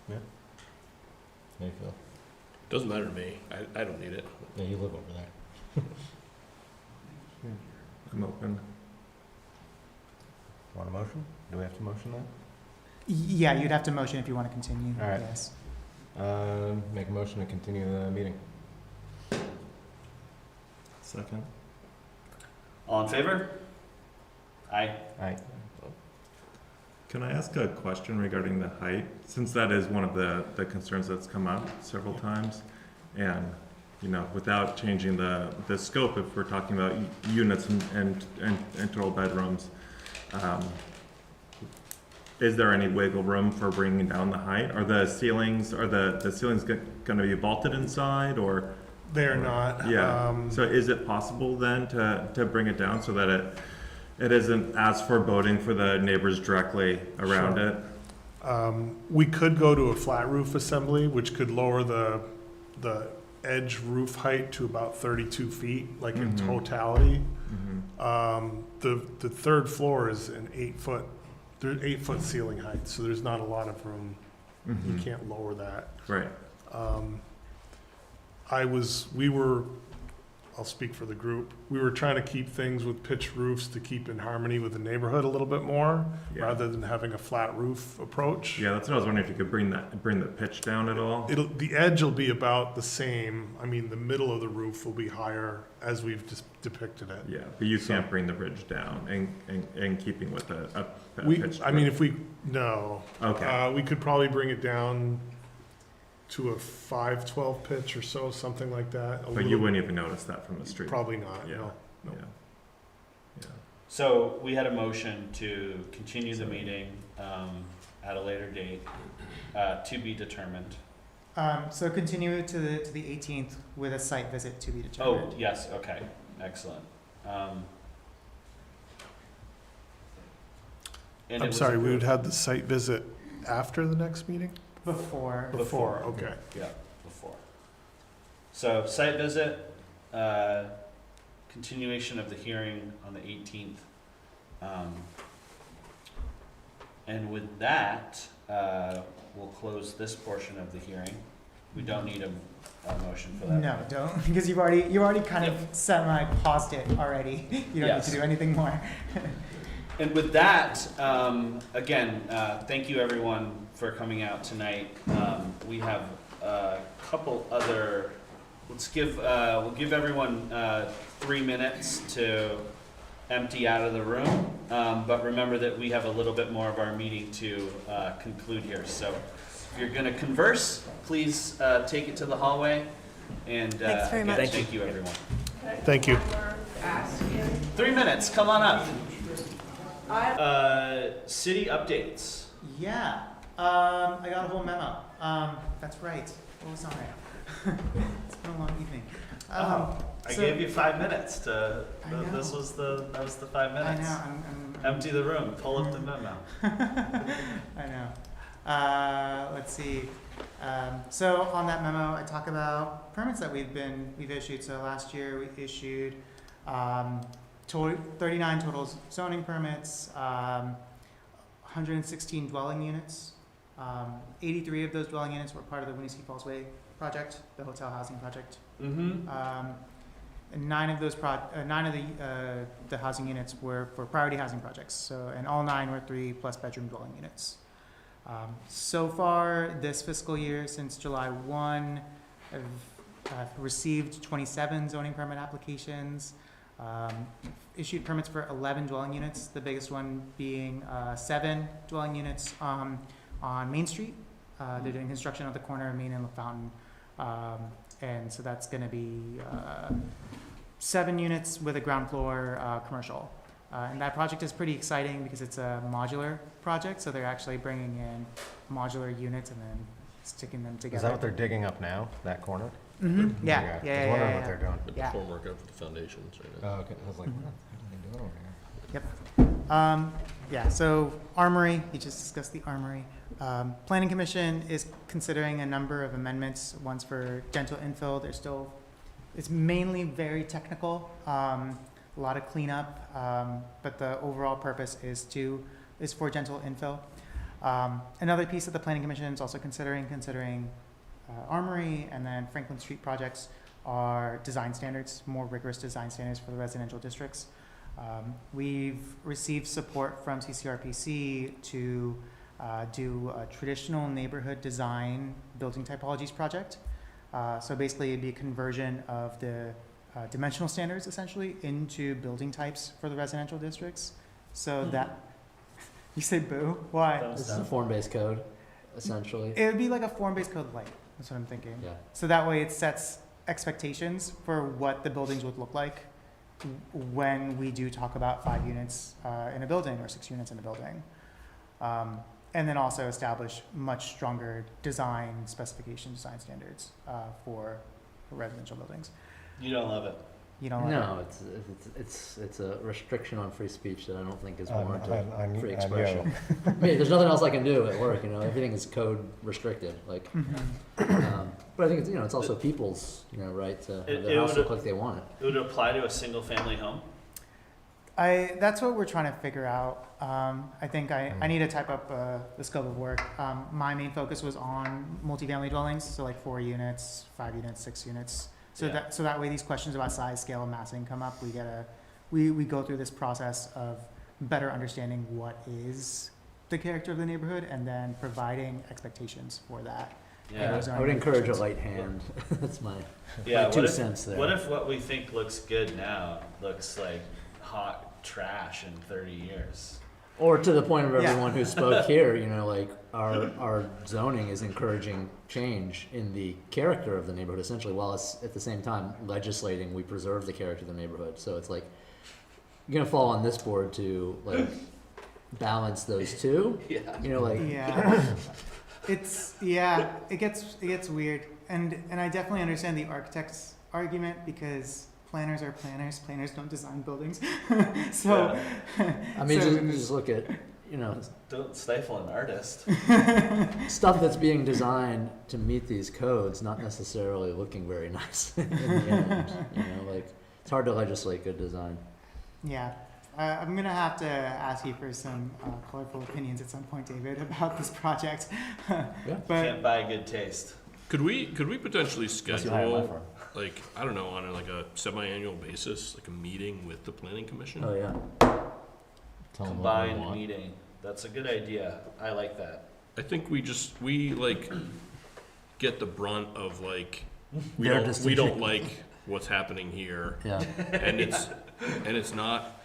Yeah. How you feel? Doesn't matter to me. I don't need it. Yeah, you live over there. I'm open. Want a motion? Do we have to motion that? Yeah, you'd have to motion if you want to continue. All right. Yes. Make a motion to continue the meeting. Second. All in favor? Aye. Aye. Can I ask a question regarding the height? Since that is one of the concerns that's come up several times, and, you know, without changing the scope, if we're talking about units and total bedrooms, is there any wiggle room for bringing down the height? Are the ceilings going to be vaulted inside, or? They're not. Yeah. So is it possible then to bring it down so that it isn't as foreboding for the neighbors directly around Sure. it? We could go to a flat roof assembly, which could lower the edge roof height to about 32 feet, like in Mhm. totality. Mm-hmm. The third floor is an 8-foot ceiling height, so there's not a lot of room. Mm-hmm. You can't lower that. Right. I'll speak for the group. We were trying to keep things with pitched roofs to keep in harmony with the neighborhood a little bit more, Yeah. rather than having a flat roof approach. Yeah, that's what I was wondering, if you could bring the pitch down at all. The edge will be about the same. I mean, the middle of the roof will be higher as we've just depicted it. Yeah, but you can't bring the ridge down in keeping with a pitched If roof. no. Okay. We could probably bring it down to a 5/12 pitch or so, something like that. But you wouldn't even notice that from the street. Probably not, Yeah. no. No. Yeah. Yeah. So we had a motion to continue the meeting at a later date, to be determined. So continue to the 18th with a site visit to be Oh, determined. yes, okay, excellent. And it I'm was sorry, we would approved. have the site visit after the next meeting? Before. Before, okay. Yeah, before. So site visit, continuation of the hearing on the 18th. And with that, we'll close this portion of the hearing. We don't need a motion for that. No, don't, because you've already kind of semi-paused it already. You don't Yes. need to do anything more. And with that, again, thank you everyone for coming out tonight. We have a couple other, we'll give everyone 3 minutes to empty out of the room. But remember that we have a little bit more of our meeting to conclude here. So if you're gonna converse, please take it to the hallway. And Thanks very again, much. thank you everyone. Thank you. 3 minutes, come on up. City updates. Yeah, I got a whole memo. That's right. What was on it? It's been a long evening. I so- gave you 5 minutes to. I know. That was the 5 I minutes. know. I'm Empty the room. Pull up the memo. I know. Let's see. So on that memo, I talk about permits that we've issued. So last year we issued 39 total zoning permits, 116 dwelling units. 83 of those dwelling units were part of the Winooski Falls Way project, the hotel housing project. Mm-hmm. And 9 of those the housing units were for priority housing projects. So, and all 9 were 3+ bedroom dwelling units. So far this fiscal year, since July 1, I've received 27 zoning permit applications, issued permits for 11 dwelling units, the biggest one being 7 dwelling units on Main Street. They're doing construction at the corner of Main and Lafountain. And so that's going to be 7 units with a ground floor commercial. And that project is pretty exciting because it's a modular project. So they're actually bringing in modular units and then sticking them together. Is that what they're digging up now, that corner? Mm-hmm. Yeah, I was yeah. wondering what they're doing. But Yeah. the formwork of the foundations right now. Oh, okay. I was like, what are they doing over here? Yeah, so Armory, you just discussed the Armory. Planning Commission is considering a number of amendments, one's for gentle infill. It's mainly very technical, a lot of cleanup, but the overall purpose is for gentle infill. Another piece that the Planning Commission is also considering Armory and then Franklin Street projects are design standards, more rigorous design standards for the residential districts. We've received support from CCRPC to do a traditional neighborhood design building typologies project. So basically it'd be a conversion of the dimensional standards essentially into building types for the residential districts. So that, you say boo? Why? This is a form-based code, essentially. It would be like a form-based code light, that's what I'm thinking. Yeah. So that way it sets expectations for what the buildings would look like when we do talk about 5 units in a building or 6 units in a building. And then also establish much stronger design specification, design standards for residential buildings. You don't love it. You know, No, it's a restriction on free speech that I don't think is warranted. I'm Free you. expression. I mean, there's nothing else I can do at work, you know, everything is code restricted, like, but I think it's, you know, it's also people's, you know, right to have It their house would- look like they want it. It would apply to a single family home? that's what we're trying to figure out. I think I need to type up the scope of work. My main focus was on multifamily dwellings, so like 4 units, 5 units, 6 units. So Yeah. that way these questions about size, scale, and massing come up. We go through this process of better understanding what is the character of the neighborhood and then providing expectations for that. Yeah. those I are would encourage a regulations. light hand, that's my Yeah, 2 what if, cents there. what if what we think looks good now looks like hot trash in 30 years? Or to the point of Yeah. everyone who spoke here, you know, like our zoning is encouraging change in the character of the neighborhood essentially, while it's at the same time legislating we preserve the character of the neighborhood. So it's like you're gonna fall on this board to like balance those two. Yeah. You know, like It gets weird, and I definitely understand the architect's argument because planners are planners. Planners don't design buildings, so. I mean, so- just look at, you know, Don't stifle an artist. stuff that's being designed to meet these codes, not necessarily looking very nice in the end. You know, like it's hard to legislate good design. Yeah, I'm gonna have to ask you for some colorful opinions at some point, David, about this project. But Can't buy good taste. Could we potentially Unless you hire my schedule, firm. like, I don't know, on a semi-annual basis, like a meeting with the planning commission? Oh yeah. Tell them what we Combined want. meeting. That's a good idea. I like that. I think we like get the brunt of like, we Their don't decision. like what's happening here, Yeah. and it's not,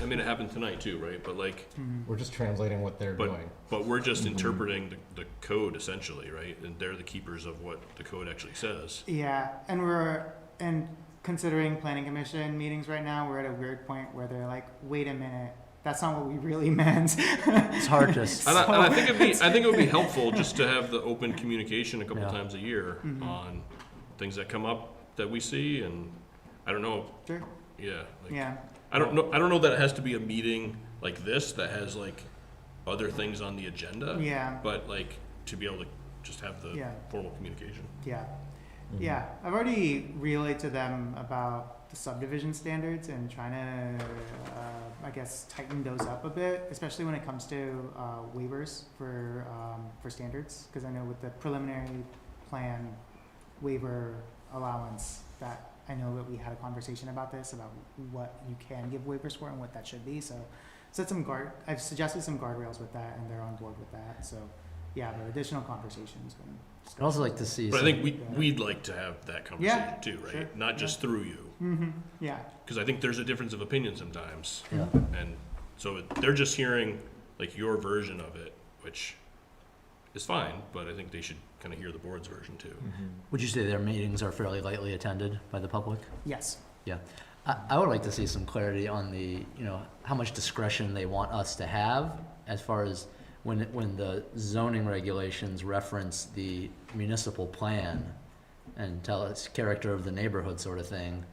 I mean, it happened tonight too, right? But like, We're just translating what they're But- doing. but we're just interpreting the code essentially, right? And they're the keepers of what the code actually says. yeah, and considering planning commission meetings right now, we're at a weird point where they're like, wait a minute, that's not what we really meant. It's hard to. And I think it would be helpful just to have the open communication a couple Yeah. times a year on things that come up that we see, and I don't know, Sure. yeah. Like, Yeah. I don't know that it has to be a meeting like this that has like other things on the agenda. Yeah. But like to be able to just have the Yeah. formal communication. Yeah. Yeah, I've already relayed to them about the subdivision standards and trying to, I guess, tighten those up a bit, especially when it comes to waivers for standards. Because I know with the preliminary plan waiver allowance, that I know that we had a conversation about this, about what you can give waivers for and what that should be. So I've suggested some guardrails with that, and they're on board with that. So yeah, but additional conversations. I'd also like to see. But I some- think we'd like to have that conversation Yeah, too, right? sure, Not just through you. Mm-hmm. Yeah. Because I think there's a difference of opinion sometimes. Yeah. And so they're just hearing like your version of it, which is fine, but I think they should kind of hear the board's version too. Would you say their meetings are fairly lightly attended by the public? Yes. I would like to see some clarity on the, you know, how much discretion they want us to have as far as when the zoning regulations reference the municipal plan and tell us character of the neighborhood sort of thing.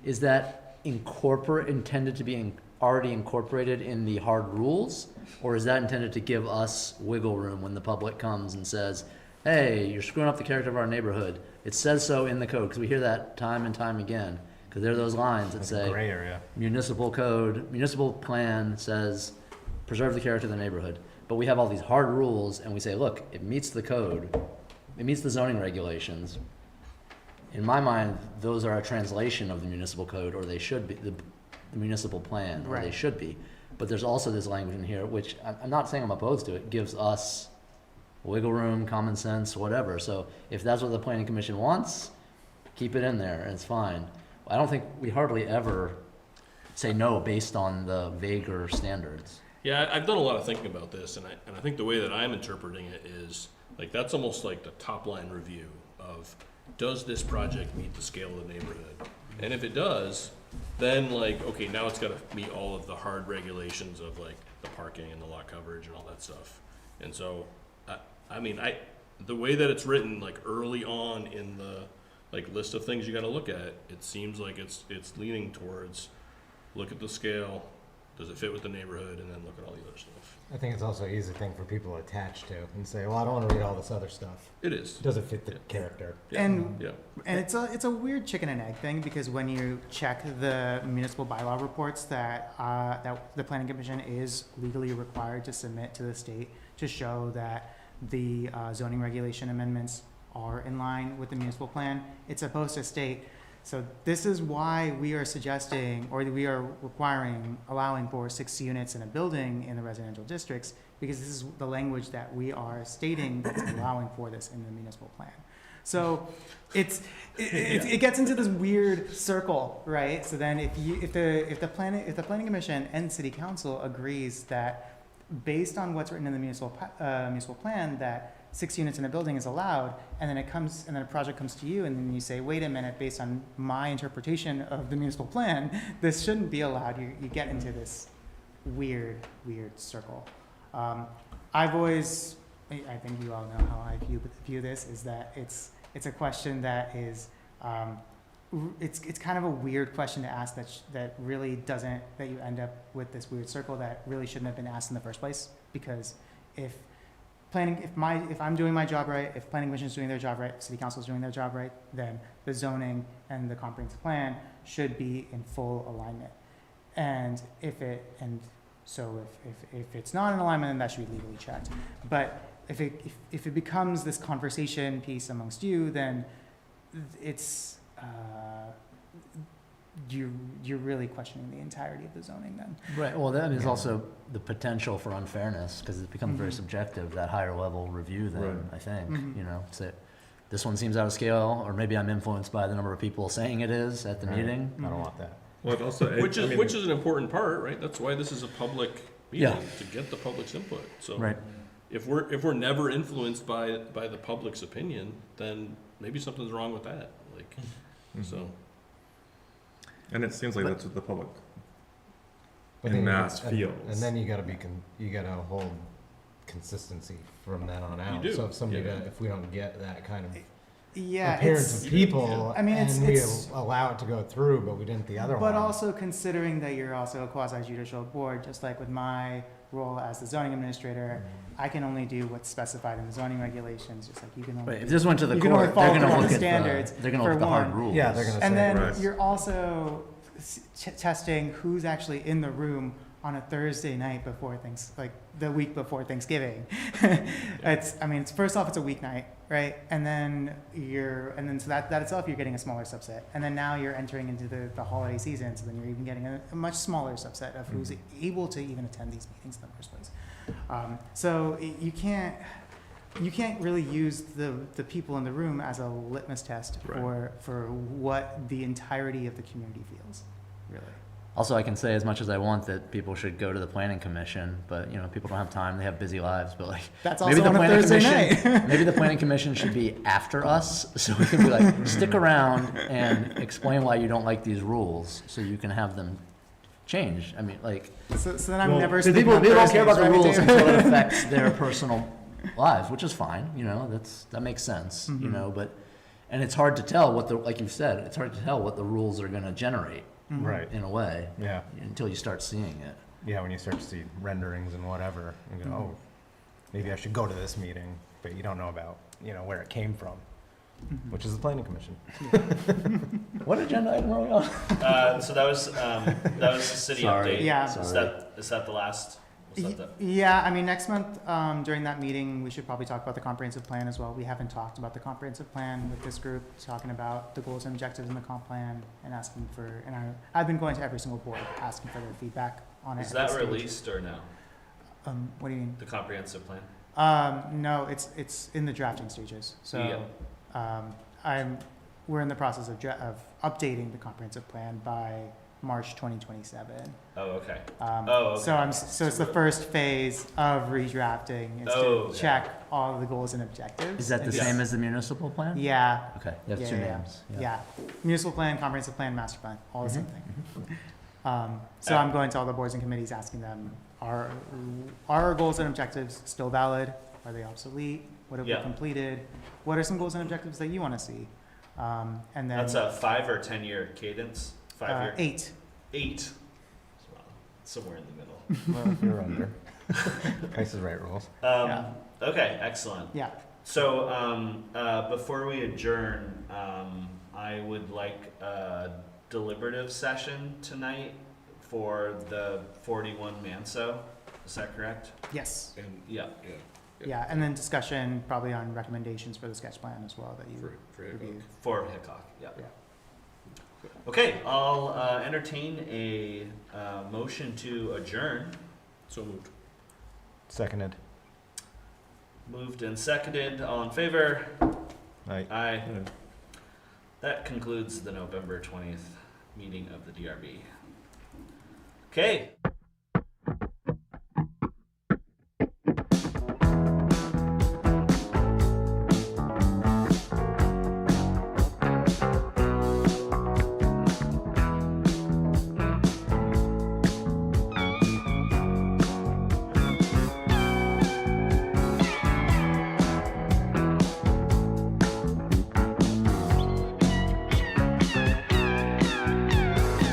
Is that intended to be already incorporated in the hard rules? Or is that intended to give us wiggle room when the public comes and says, hey, you're screwing up the character of our neighborhood? It says so in the code, because we hear that time and time again. Because there are those lines that Like a say, gray area. municipal code, municipal plan says preserve the character of the neighborhood. but we have all these hard rules, and we say, look, it meets the code, it meets the zoning regulations. In my mind, those are a translation of the municipal code, or they should be, the municipal plan, or they Right. should be. But there's also this language in here, which I'm not saying I'm opposed to, it gives us wiggle room, common sense, whatever. So if that's what the planning commission wants, keep it in there, and it's fine. I don't think we hardly ever say no based on the vaguer standards. Yeah, I've done a lot of thinking about this, and I think the way that I'm interpreting it is, like, that's almost like the top line review of, does this project meet the scale of the neighborhood? And if it does, then, like, okay, now it's gotta meet all of the hard regulations of, like, the parking and the lot coverage and all that stuff. And so, I mean, the way that it's written, like, early on in the, like, list of things you gotta look at, it seems like it's leaning towards, look at the scale, does it fit with the neighborhood, and then look at all the other stuff. I think it's also an easy thing for people to attach to and say, well, I don't want to read all this other stuff. It is. Does it fit the character? Yeah. And Yeah. And it's a weird chicken and egg thing, because when you check the municipal bylaw reports that the planning commission is legally required to submit to the state to show that the zoning regulation amendments are in line with the municipal plan, it's supposed to state. So this is why we are suggesting, or we are allowing for 6 units in a building in the residential districts, because this is the language that we are stating that's allowing for this in the municipal plan. So it gets into this weird circle, right? So then if the planning commission and city council agrees that based on what's written in the municipal plan that 6 units in a building is allowed, and then a project comes to you, and then you say, wait a minute, based on my interpretation of the municipal plan, this shouldn't be allowed. You get into this weird circle. I've always, I think you all know how I view this, is that it's a question that is, it's kind of a weird question to ask that really doesn't, that you end up with this weird circle that really shouldn't have been asked in the first place, because if I'm doing my job right, if planning commission is doing their job right, if city council is doing their job right, then the zoning and the comprehensive plan should be in full alignment. And if it's not in alignment, then that should be legally checked. But if it becomes this conversation piece amongst you, then it's you're really questioning the entirety of the zoning then. Right, well, that is also the potential for unfairness, because it becomes very Mhm. subjective, that higher level review then, Right. I think, Mhm. you know, so this one seems out of scale, or maybe I'm influenced by the number of people saying it is at the Right. meeting. I don't want that. Well, it also, Which is an important part, right? That's why this is a public Yeah. meeting, to get the public's input. So Right, if we're never influenced by the public's opinion, then maybe something's wrong with that. Like, Mhm. so. And it seems like But- that's what the public But en then you- masse and- feels. And then you gotta hold consistency from then on out. do, So yeah. if we don't get that kind of Yeah, appearance of people, I mean, and we it's allow it to go through, but we didn't the other one. but also considering that you're also a quasi-judicial board, just like with my role as the zoning administrator, I can only do what's specified in the zoning regulations, just like you can only. right, if this went to the You can only court, follow they're the gonna look at standards they're gonna look at the for hard one. rules. Yeah, they're gonna And say, then Right. you're also testing who's actually in the room on a Thursday night before like the week before Thanksgiving. It's first off, it's a weeknight, right? And then so that itself, you're getting a smaller subset. And then now you're entering into the holiday season, so then you're even getting a much smaller subset of who's able to even attend these meetings in the first place. So you can't really use the people in the room as a litmus test Right. for what the entirety of the community feels, really. Also, I can say as much as I want that people should go to the planning commission, but, you know, people don't have time, they have busy lives, but like, That's maybe also the on a planning Thursday commission, night. maybe the planning commission should be after us, so we can be like, stick around and explain why you don't like these rules, so you can have them changed. I mean, like, So then I'm Well, never. because speaking people on don't care about the Thursdays, rules right? until it affects their personal lives, which is fine, you know, that makes sense, you Mhm. know, and it's hard to tell like you've said, it's hard to tell what the rules are gonna generate, Mhm. right, in a way, yeah, until you start seeing it. yeah, when you start to see renderings and whatever, and go, oh, maybe I should go to this meeting, but you don't know about, where it came from, Mhm. which is the planning commission. What agenda item are we on? So that was the city Sorry. update. Yeah. Is Sorry. that the last? Is that the- Yeah, I mean, next month, during that meeting, we should probably talk about the comprehensive plan as well. We haven't talked about the comprehensive plan with this group, talking about the goals and objectives in the comp plan and asking for, and I've been going to every single board, asking for their feedback on it. Is at that this stage. released or no? What do you mean? The comprehensive plan? No, it's in the drafting stages, so, Yeah. we're in the process of updating the comprehensive plan by March 2027. Oh, okay. So okay. so it's the first phase of redrafting, is Oh, to okay. check all of the goals and objectives. Is that the and Yes. same as the municipal plan? Yeah, Okay, you have Yeah, two yeah, names. yeah. Municipal plan, comprehensive plan, master plan, all the same Mhm, thing. So I'm going to all the boards and committees asking them, are our goals and objectives still valid? Are they obsolete? What have we Yeah. completed? What are some goals and objectives that you want to see? And then That's a 5 or 10-year cadence? 5-year? 8. 8. Wow. Somewhere in the middle. Well, you're under. Price is Right rules. Yeah. Okay, excellent. Yeah. So, before we adjourn, I would like a deliberative session tonight for the 41 Manseau. Is that correct? Yes. And, Yeah. Yeah, and then discussion probably on recommendations for the sketch plan as well that you for Hickok. reviewed. For Hickok, yeah. Yeah. Okay, I'll entertain a motion to adjourn. So moved. Seconded. Moved and seconded. All in favor? Aye. Aye. That concludes the November 20th meeting of the DRB. Okay.